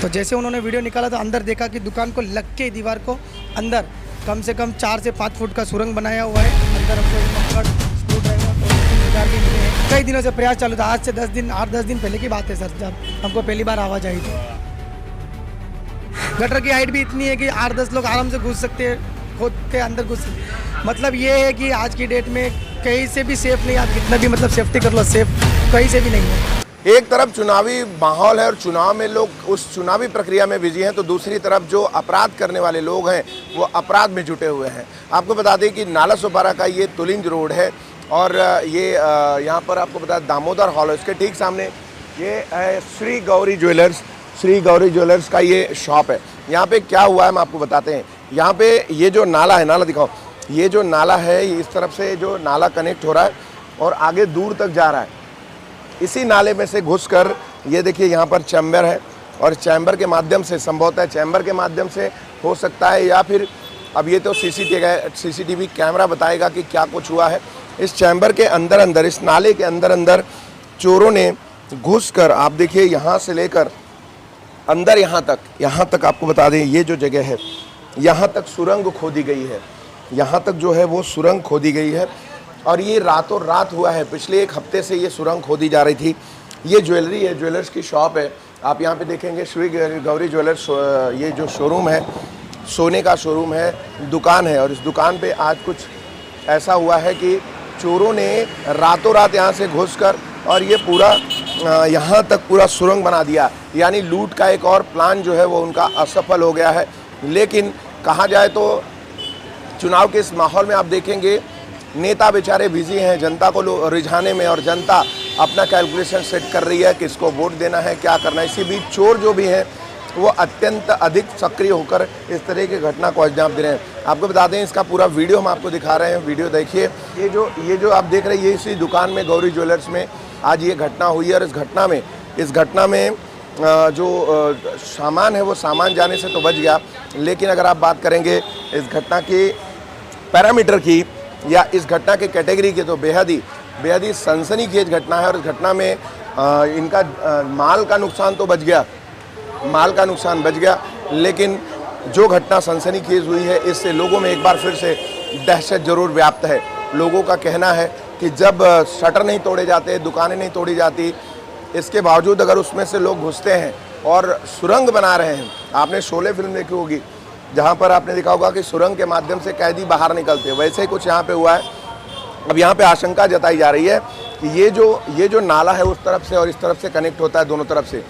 तो जैसे उन्होंने वीडियो निकाला तो अंदर देखा कि दुकान को लग के दीवार को अंदर कम से कम 4 से 5 फुट का सुरंग बनाया हुआ है। अंदर हमको स्क्रू ड्राइवर और भी मिले हैं। कई दिनों से प्रयास चालू था, आज से 8-10 दिन पहले की बात है सर, जब हमको पहली बार आवाज़ आई थी। गटर की हाइट भी इतनी है कि 8-10 लोग आराम से घुस सकते हैं, खोद के अंदर घुस। मतलब ये है कि आज की डेट में कहीं से भी सेफ नहीं, आप कितना भी मतलब सेफ्टी कर लो, सेफ कहीं से भी नहीं है। एक तरफ चुनावी माहौल है और चुनाव में लोग उस चुनावी प्रक्रिया में बिजी हैं, तो दूसरी तरफ जो अपराध करने वाले लोग हैं वो अपराध में जुटे हुए हैं। आपको बता दें कि नाला सोपारा का ये तुलिंज रोड है और ये यहाँ पर आपको बता दामोदर हॉल है, इसके ठीक सामने ये है श्री गौरी ज्वेलर्स का ये शॉप है। यहाँ पे क्या हुआ है हम आपको बताते हैं। यहाँ पे ये जो नाला है, नाला दिखाओ, ये जो नाला है इस तरफ से जो नाला कनेक्ट हो रहा है और आगे दूर तक जा रहा है। इसी नाले में से घुसकर ये देखिए यहाँ पर चैम्बर है और चैम्बर के माध्यम से, संभवतः चैम्बर के माध्यम से हो सकता है, या फिर अब ये तो सीसीटीवी कैमरा बताएगा कि क्या कुछ हुआ है। इस चैम्बर के अंदर इस नाले के अंदर चोरों ने घुसकर, आप देखिए यहाँ से लेकर अंदर यहाँ तक आपको बता दें, ये जो जगह है यहाँ तक सुरंग खोदी गई है, यहाँ तक जो है वो सुरंग खोदी गई है और ये रातों रात हुआ है। पिछले 1 हफ्ते से ये सुरंग खोदी जा रही थी। ये ज्वेलरी है, ज्वेलर्स की शॉप है। आप यहाँ पे देखेंगे श्री गौरी ज्वेलर्स, ये जो शोरूम है सोने का शोरूम है, दुकान है और इस दुकान पे आज कुछ ऐसा हुआ है कि चोरों ने रातों रात यहाँ से घुसकर और ये पूरा यहाँ तक पूरा सुरंग बना दिया। यानी लूट का एक और प्लान जो है वो उनका असफल हो गया है। लेकिन कहा जाए तो चुनाव के इस माहौल में आप देखेंगे नेता बेचारे बिजी हैं जनता को रिझाने में और जनता अपना कैलकुलेशन सेट कर रही है किसको वोट देना है, क्या करना है। इसी बीच चोर जो भी हैं वो अत्यंत अधिक सक्रिय होकर इस तरह की घटना को अंजाम दे रहे हैं। आपको बता दें इसका पूरा वीडियो हम आपको दिखा रहे हैं, वीडियो देखिए। ये जो आप देख रहे हैं ये इसी दुकान में गौरी ज्वेलर्स में आज ये घटना हुई है और इस घटना में जो सामान है वो सामान जाने से तो बच गया, लेकिन अगर आप बात करेंगे इस घटना की पैरामीटर की या इस घटना के कैटेगरी की तो बेहद ही सनसनीखेज घटना है। और इस घटना में इनका माल का नुकसान तो बच गया, लेकिन जो घटना सनसनीखेज हुई है इससे लोगों में एक बार फिर से दहशत जरूर व्याप्त है। लोगों का कहना है कि जब शटर नहीं तोड़े जाते, दुकानें नहीं तोड़ी जाती, इसके बावजूद अगर उसमें से लोग घुसते हैं और सुरंग बना रहे हैं। आपने शोले फिल्म देखी होगी जहाँ पर आपने देखा होगा कि सुरंग के माध्यम से कैदी बाहर निकलते हैं, वैसे ही कुछ यहाँ पे हुआ है। अब यहाँ पे आशंका जताई जा रही है कि ये जो नाला है उस तरफ से और इस तरफ से कनेक्ट होता है, दोनों तरफ से।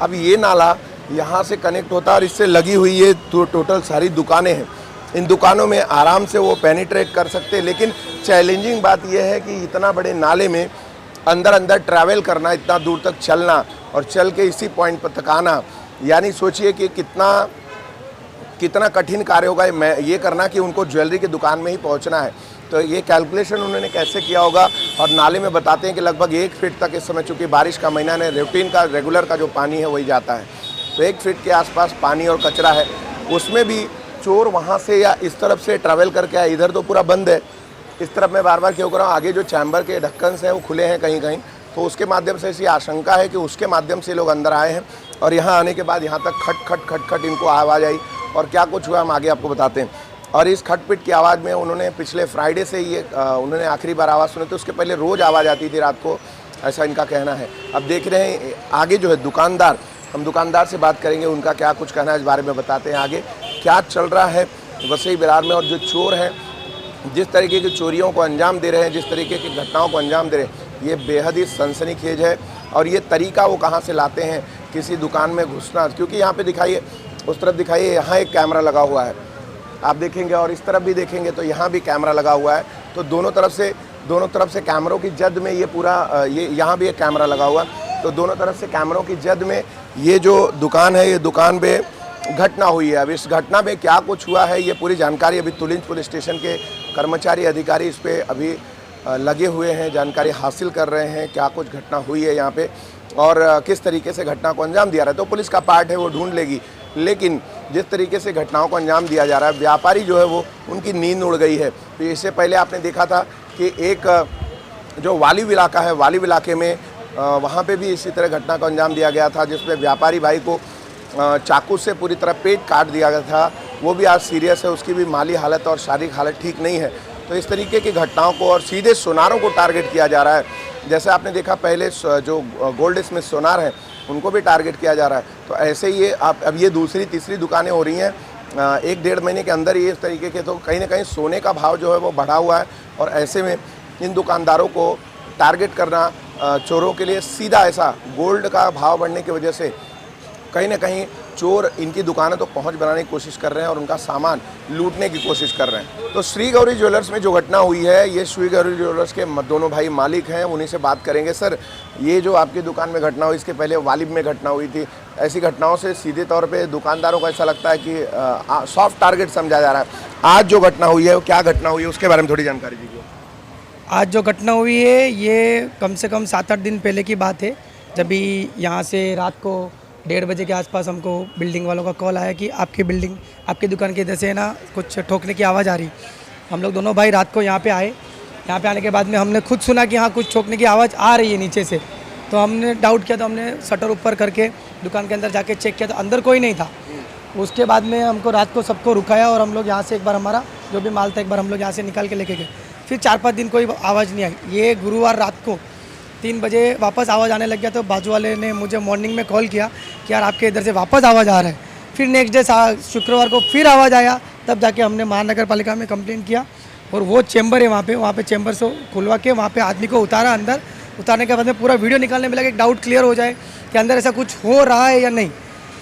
अब ये नाला यहाँ से कनेक्ट होता है और इससे लगी हुई ये टोटल सारी दुकानें हैं। इन दुकानों में आराम से वो पेनिट्रेट कर सकते हैं, लेकिन चैलेंजिंग बात यह है कि इतना बड़े नाले में अंदर ट्रैवल करना, इतना दूर तक चलना और चल के इसी पॉइंट पर तक आना, यानी सोचिए कि कितना कठिन कार्य होगा ये करना कि उनको ज्वेलरी की दुकान में ही पहुंचना है। तो ये कैलकुलेशन उन्होंने कैसे किया होगा। और नाले में बताते हैं कि लगभग 1 फीट तक इस समय, चूँकि बारिश का महीना है, रेगुलर का जो पानी है वही जाता है, तो 1 फीट के आसपास पानी और कचरा है। उसमें भी चोर वहाँ से या इस तरफ से ट्रैवल करके आए, इधर तो पूरा बंद है। इस तरफ मैं बार क्यों कर रहा हूँ, आगे जो चैम्बर के ढक्कन हैं वो खुले हैं कहीं, तो उसके माध्यम से ऐसी आशंका है कि उसके माध्यम से लोग अंदर आए हैं और यहाँ आने के बाद यहाँ तक खट इनको आवाज़ आई और क्या कुछ हुआ हम आगे आपको बताते हैं। और इस खटपिट की आवाज़ में उन्होंने पिछले फ्राइडे से ये उन्होंने आखिरी बार आवाज़ सुनी थी, उसके पहले रोज़ आवाज़ आती थी रात को, ऐसा इनका कहना है। अब देख रहे हैं आगे जो है दुकानदार, हम दुकानदार से बात करेंगे, उनका क्या कुछ कहना है इस बारे में बताते हैं आगे क्या चल रहा है वसई विरार में। और जो चोर हैं जिस तरीके की चोरियों को अंजाम दे रहे हैं, जिस तरीके की घटनाओं को अंजाम दे रहे हैं, ये बेहद ही सनसनीखेज है। और ये तरीका वो कहाँ से लाते हैं किसी दुकान में घुसना, क्योंकि यहाँ पे दिखाइए, उस तरफ दिखाइए, यहाँ एक कैमरा लगा हुआ है आप देखेंगे, और इस तरफ भी देखेंगे तो यहाँ भी कैमरा लगा हुआ है। तो दोनों तरफ से कैमरों की जद में ये पूरा ये यहाँ भी एक कैमरा लगा हुआ है। तो दोनों तरफ से कैमरों की जद में ये जो दुकान है, ये दुकान पे घटना हुई है। अब इस घटना में क्या कुछ हुआ है ये पूरी जानकारी अभी तुलिंज पुलिस स्टेशन के कर्मचारी अधिकारी इस पर अभी लगे हुए हैं, जानकारी हासिल कर रहे हैं क्या कुछ घटना हुई है यहाँ पे और किस तरीके से घटना को अंजाम दिया रहा है। तो पुलिस का पार्ट है वो ढूंढ लेगी, लेकिन जिस तरीके से घटनाओं को अंजाम दिया जा रहा है, व्यापारी जो है वो उनकी नींद उड़ गई है। तो इससे पहले आपने देखा था कि एक जो वालिव इलाका है, वालिव इलाके में वहाँ पे भी इसी तरह घटना को अंजाम दिया गया था, जिसमें व्यापारी भाई को चाकू से पूरी तरह पेट काट दिया गया था, वो भी आज सीरियस है, उसकी भी माली हालत और शारीरिक हालत ठीक नहीं है। तो इस तरीके की घटनाओं को और सीधे सोनारों को टारगेट किया जा रहा है। जैसे आपने देखा पहले जो गोल्ड स्मिथ सोनार हैं उनको भी टारगेट किया जा रहा है। तो ऐसे ही अब ये दूसरी तीसरी दुकानें हो रही हैं 1-1.5 महीने के अंदर ये इस तरीके के। तो कहीं ना कहीं सोने का भाव जो है वो बढ़ा हुआ है और ऐसे में इन दुकानदारों को टारगेट करना चोरों के लिए सीधा ऐसा गोल्ड का भाव बढ़ने की वजह से कहीं ना कहीं चोर इनकी दुकानों तो पहुंच बनाने की कोशिश कर रहे हैं और उनका सामान लूटने की कोशिश कर रहे हैं। तो श्री गौरी ज्वेलर्स में जो घटना हुई है, ये श्री गौरी ज्वेलर्स के दोनों भाई मालिक हैं, उन्हीं से बात करेंगे। सर, ये जो आपकी दुकान में घटना हुई, इसके पहले वालिब में घटना हुई थी, ऐसी घटनाओं से सीधे तौर पर दुकानदारों को ऐसा लगता है कि सॉफ्ट टारगेट समझा जा रहा है। आज जो घटना हुई है वो क्या घटना हुई है, उसके बारे में थोड़ी जानकारी दीजिए। आज जो घटना हुई है ये कम से कम 7-8 दिन पहले की बात है, जब भी यहाँ से रात को 1:30 बजे के आसपास हमको बिल्डिंग वालों का कॉल आया कि आपकी बिल्डिंग, आपकी दुकान के इधर से ना कुछ ठोकने की आवाज़ आ रही। हम लोग दोनों भाई रात को यहाँ पे आए। यहाँ पे आने के बाद में हमने खुद सुना कि हाँ कुछ ठोकने की आवाज़ आ रही है नीचे से। तो हमने डाउट किया, तो हमने शटर ऊपर करके दुकान के अंदर जाके चेक किया तो अंदर कोई नहीं था। उसके बाद में हमको रात को सबको रुकाया और हम लोग यहाँ से एक बार हमारा जो भी माल था एक बार हम लोग यहाँ से निकाल के लेके गए। फिर 4-5 दिन कोई आवाज़ नहीं आई। ये गुरुवार रात को 3 बजे वापस आवाज़ आने लग गया। तो बाजू वाले ने मुझे मॉर्निंग में कॉल किया कि यार आपके इधर से वापस आवाज़ आ रहा है। फिर नेक्स्ट डे शुक्रवार को फिर आवाज़ आया, तब जाके हमने महानगर पालिका में कंप्लेन किया और वो चैम्बर है वहाँ पे चैम्बर से खुलवा के वहाँ पे आदमी को उतारा अंदर। उतारने के बाद में पूरा वीडियो निकालने में लगा, एक डाउट क्लियर हो जाए कि अंदर ऐसा कुछ हो रहा है या नहीं।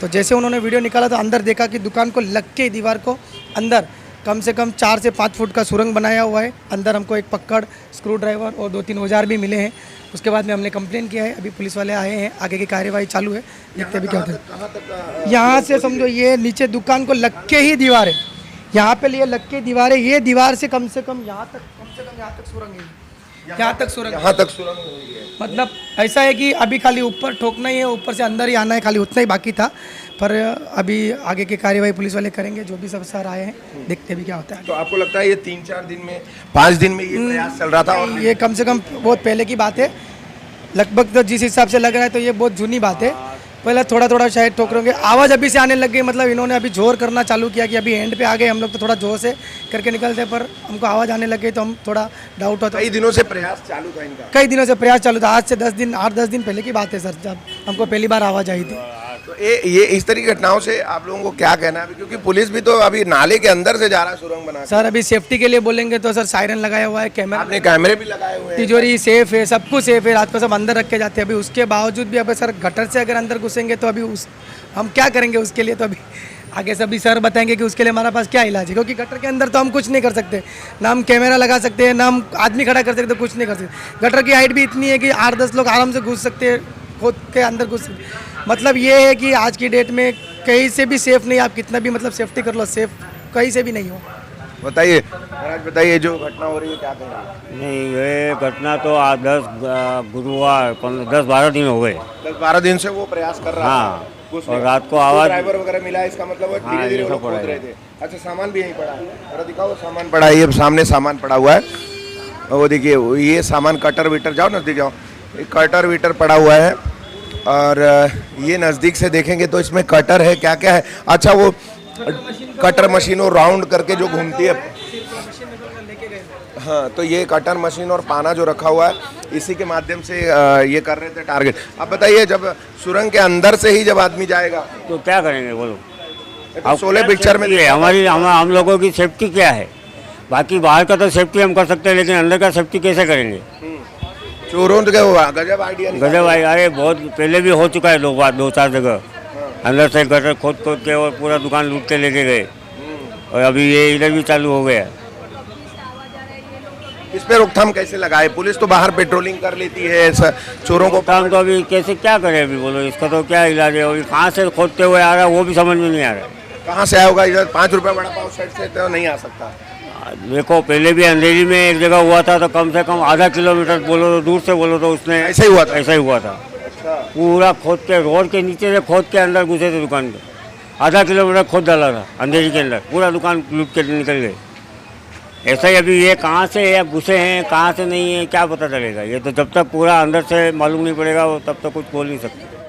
तो जैसे उन्होंने वीडियो निकाला तो अंदर देखा कि दुकान को लग के दीवार को अंदर कम से कम 4 से 5 फुट का सुरंग बनाया हुआ है। अंदर हमको एक पकड़, स्क्रू ड्राइवर और 2-3 औजार भी मिले हैं। उसके बाद में हमने कंप्लेन किया है, अभी पुलिस वाले आए हैं, आगे की कार्यवाही चालू है, देखते भी क्या होता है। यहाँ से समझो ये नीचे दुकान को लग के ही दीवार है, यहाँ पे लिए लग के दीवार है। ये दीवार से कम यहाँ तक सुरंग है, यहाँ तक सुरंग है। मतलब ऐसा है कि अभी खाली ऊपर ठोकना ही है, ऊपर से अंदर ही आना है, खाली उतना ही बाकी था। पर अभी आगे की कार्यवाही पुलिस वाले करेंगे, जो भी सब सर आए हैं, देखते भी क्या होता है। तो आपको लगता है ये 3-4 दिन में, 5 दिन में ये प्रयास चल रहा था? और ये कम से कम बहुत पहले की बात है लगभग। तो जिस हिसाब से लग रहा है तो ये बहुत जूनी बात है। पहले थोड़ा शायद ठोक रहे होंगे, आवाज़ अभी से आने लग गई। मतलब इन्होंने अभी जोर करना चालू किया कि अभी एंड पे आ गए हम लोग, तो थोड़ा जोर से करके निकलते, पर हमको आवाज़ आने लग गई तो हम थोड़ा डाउट होता। कई दिनों से प्रयास चालू था इनका? कई दिनों से प्रयास चालू था, आज से 8-10 दिन पहले की बात है सर, जब हमको पहली बार आवाज़ आई थी। तो ये इस तरह की घटनाओं से आप लोगों को क्या कहना है? क्योंकि पुलिस भी तो अभी नाले के अंदर से जा रहा है सुरंग बना। सर अभी सेफ्टी के लिए बोलेंगे तो सर सायरन लगाया हुआ है, कैमरा, आपने कैमरे भी लगाए हुए हैं, तिजोरी सेफ है, सब कुछ सेफ है, रात को सब अंदर रख के जाते हैं। अभी उसके बावजूद भी अभी सर गटर से अगर अंदर घुसेंगे तो अभी हम क्या करेंगे उसके लिए? तो अभी आगे सभी सर बताएंगे कि उसके लिए हमारे पास क्या इलाज है, क्योंकि गटर के अंदर तो हम कुछ नहीं कर सकते, ना हम कैमरा लगा सकते हैं, ना हम आदमी खड़ा कर सकते, कुछ नहीं कर सकते। गटर की हाइट भी इतनी है कि 8-10 लोग आराम से घुस सकते हैं, खोद के अंदर घुस सकते। मतलब ये है कि आज की डेट में कहीं से भी सेफ नहीं, आप कितना भी मतलब सेफ्टी कर लो, सेफ कहीं से भी नहीं हो। बताइए महाराज, बताइए जो घटना हो रही है क्या कहेंगे? नहीं, ये घटना तो आज 10-12 दिन हो गए। 10-12 दिन से वो प्रयास कर रहा हाँ, है। और रात को आवाज़, ड्राइवर वगैरह मिला, इसका मतलब वो हाँ, धीरे-धीरे ये वो सब खोद पड़ा रहे है। थे। अच्छा, सामान भी यहीं पड़ा है, जरा दिखाओ वो सामान पड़ा है। ये सामने सामान पड़ा हुआ है, वो देखिए, ये सामान कटर विटर, जाओ नजदीक जाओ, ये कटर विटर पड़ा हुआ है। और ये नज़दीक से देखेंगे तो इसमें कटर है, क्या क्या है। अच्छा, वो कटर मशीन वो राउंड करके जो घूमती है, हाँ, तो ये कटर मशीन और पाना जो रखा हुआ है, इसी के माध्यम से ये कर रहे थे टारगेट। अब बताइए, जब सुरंग के अंदर से ही जब आदमी जाएगा तो क्या करेंगे बोलो? अब 16 पिक्चर में हम लोगों की सेफ्टी क्या है? बाकी बाहर का तो सेफ्टी हम कर सकते हैं, लेकिन अंदर का सेफ्टी कैसे करेंगे? चोरों तो क्या हुआ, गजब आइडिया, गजब भाई। अरे बहुत पहले भी हो चुका है, 2-4 जगह अंदर से गटर खोद के और पूरा दुकान लूट के लेके गए, और अभी ये इधर भी चालू हो गया। इस पे रोकथाम कैसे लगाए? पुलिस तो बाहर पेट्रोलिंग कर लेती है, चोरों को काम तो अभी कैसे क्या करें अभी बोलो? इसका तो क्या इलाज है? और कहाँ से खोदते हुए आ रहा है वो भी समझ में नहीं आ रहा है। कहाँ से आया होगा? इधर 5 रुपये बड़ा पाव सेट से तो नहीं आ सकता। देखो, पहले भी अंधेरी में एक जगह हुआ था, तो कम से कम आधा किलोमीटर बोलो तो दूर से बोलो तो उसने ऐसा ही हुआ था। ऐसा ही हुआ था। अच्छा, पूरा खोद के रोड के नीचे से खोद के अंदर घुसे थे दुकान के, आधा किलोमीटर खोद डाला था अंधेरी के अंदर, पूरा दुकान लूट के निकल गए। ऐसा ही अभी ये कहाँ से है, घुसे हैं कहाँ से नहीं है, क्या पता चलेगा? ये तो जब तक पूरा अंदर से मालूम नहीं पड़ेगा, वो तब तक कुछ बोल नहीं सकते।